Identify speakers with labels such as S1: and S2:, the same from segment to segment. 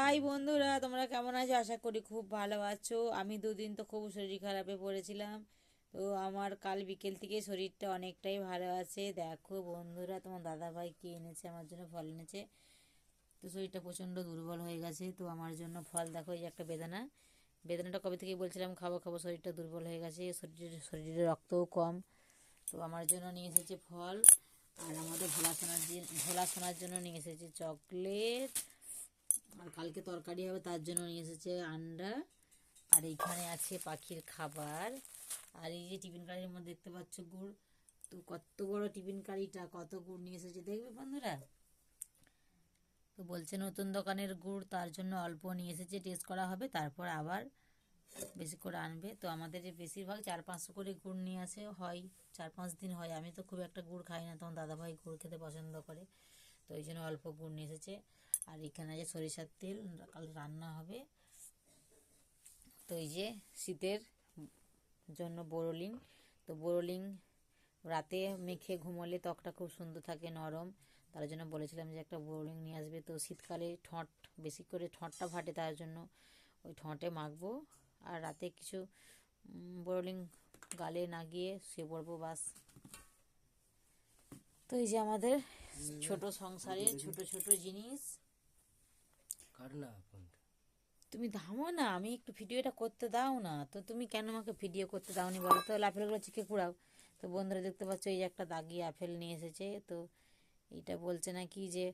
S1: High বন্ধুরা, তোমরা কেমন আছো? আশা করি খুব ভালো আছো। আমি দুদিন তো খুব শরীর খারাপে পড়েছিলাম। তো আমার কাল বিকেল থেকে শরীরটা অনেকটাই ভালো আছে। দেখো বন্ধুরা, তোমার দাদা ভাই কি এনেছে আমার জন্য, ফল এনেছে। তো শরীরটা প্রচণ্ড দুর্বল হয়ে গেছে। তো আমার জন্য ফল, দেখো এই যে একটা বেদানা। বেদানাটা কবে থেকে বলছিলাম খাবো খাবো, শরীরটা দুর্বল হয়ে গেছে, শরীরে রক্তও কম। তো আমার জন্য নিয়ে এসেছে ফল। আর আমাদের ভোলা সোনার জন্য নিয়ে এসেছে চকলেট। আর কালকে তরকারি হবে, তার জন্য নিয়ে এসেছে আন্ডা। আর এইখানে আছে পাখির খাবার। আর এই যে টিফিন কারির মধ্যে দেখতে পাচ্ছ গুড়। তো কত বড় টিফিন কারিটা, কত গুড় নিয়ে এসেছে দেখবে বন্ধুরা। তো বলছে নতুন দোকানের গুড়, তার জন্য অল্প নিয়ে এসেছে, টেস্ট করা হবে, তারপর আবার বেশি করে আনবে। তো আমাদের যে বেশিরভাগ 4-500 করে গুড় নিয়ে আসে হয়, 4-5 দিন হয়। আমি তো খুব একটা গুড় খাই না, তখন দাদাভাই গুড় খেতে পছন্দ করে। তো ওই জন্য অল্প গুড় নিয়ে এসেছে। আর এখানে যে সরিষার তেল, কাল রান্না হবে। তো এই যে শীতের জন্য বোরোলিন। তো বোরোলিন রাতে মেখে ঘুমোলে ত্বকটা খুব সুন্দর থাকে, নরম। তার জন্য বলেছিলাম যে একটা বোরোলিন নিয়ে আসবে। তো শীতকালে ঠোঁট বেশি করে ঠোঁটটা ফাটে, তার জন্য ওই ঠোঁটে মাখবো। আর রাতে কিছু বোরোলিন গালে না গিয়ে শুয়ে পড়বো, বাস। তো এই যে আমাদের ছোট সংসারে ছোট ছোট জিনিস। তুমি থামো না, আমি একটু ভিডিওটা করতে দাও না তো। তুমি কেন আমাকে ভিডিও করতে দাওনি বলো তো? আপেলগুলো চিকে কুড়াও। তো বন্ধুরা দেখতে পাচ্ছ, এই যে একটা দাগি আপেল নিয়ে এসেছে। তো এইটা বলছে নাকি যে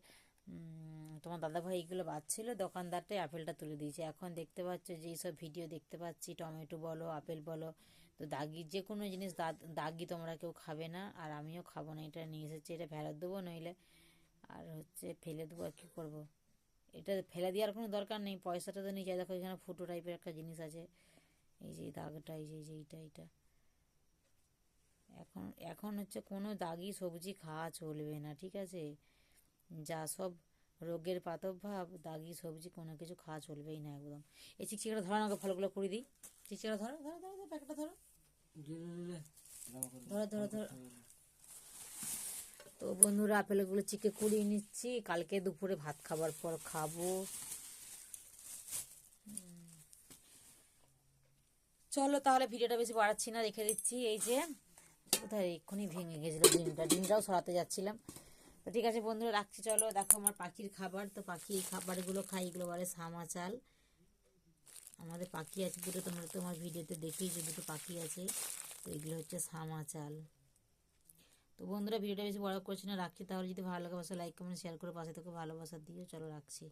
S1: তোমার দাদাভাই এইগুলো বাচ্ছিল, দোকানদারটাই আপেলটা তুলে দিয়েছে। এখন দেখতে পাচ্ছ যে এইসব ভিডিও দেখতে পাচ্ছি, টমেটো বলো আপেল বলো, তো দাগি যে কোনো জিনিস দাগি তোমরা কেউ খাবে না, আর আমিও খাবো না। এটা নিয়ে এসেছে, এটা ফেরত দেবো, নইলে আর হচ্ছে ফেলে দেবো। আর কী করবো, এটা ফেলে দেওয়ার কোনো দরকার নেই, পয়সাটা তো নিচে দেখো, এখানে ফুটো টাইপের একটা জিনিস আছে। এই যে দাগটা, এই যে এইটা এইটা। এখন এখন হচ্ছে কোনো দাগি সবজি খাওয়া চলবে না, ঠিক আছে? যা সব রোগের প্রাদুর্ভাব, দাগি সবজি কোনো কিছু খাওয়া চলবেই না একদম। এই চিকচিকাটা ধরো, আমাকে ফলগুলো করে দিই। চিকচিকাটা ধরো ধরো ধরো ধরো, প্যাকেটটা ধরো ধরো ধরো ধরো। তো বন্ধুরা, আপেলগুলো চিকে কুড়িয়ে নিচ্ছি, কালকে দুপুরে ভাত খাবার পর খাবো। চলো তাহলে, ভিডিওটা বেশি বাড়াচ্ছি না, রেখে দিচ্ছি। এই যে কোথায় এক্ষুনি ভেঙে গেছিলো ডিমটাও সরাতে যাচ্ছিলাম। তো ঠিক আছে বন্ধুরা, রাখছি। চলো দেখো আমার পাখির খাবার। তো পাখি এই খাবারগুলো খাই, এগুলো বলে সামা চাল। আমাদের পাখি আছে দুটো, তোমরা তোমার ভিডিওতে দেখেইছো দুটো পাখি আছে। তো এগুলো হচ্ছে সামা চাল। তো বন্ধুরা, ভিডিওটা বেশি বড় করছি না, রাখছি তাহলে। যদি ভালো লাগে লাইক কমেন্ট শেয়ার করে পাশে থেকে ভালোবাসা দিও। চলো রাখছি।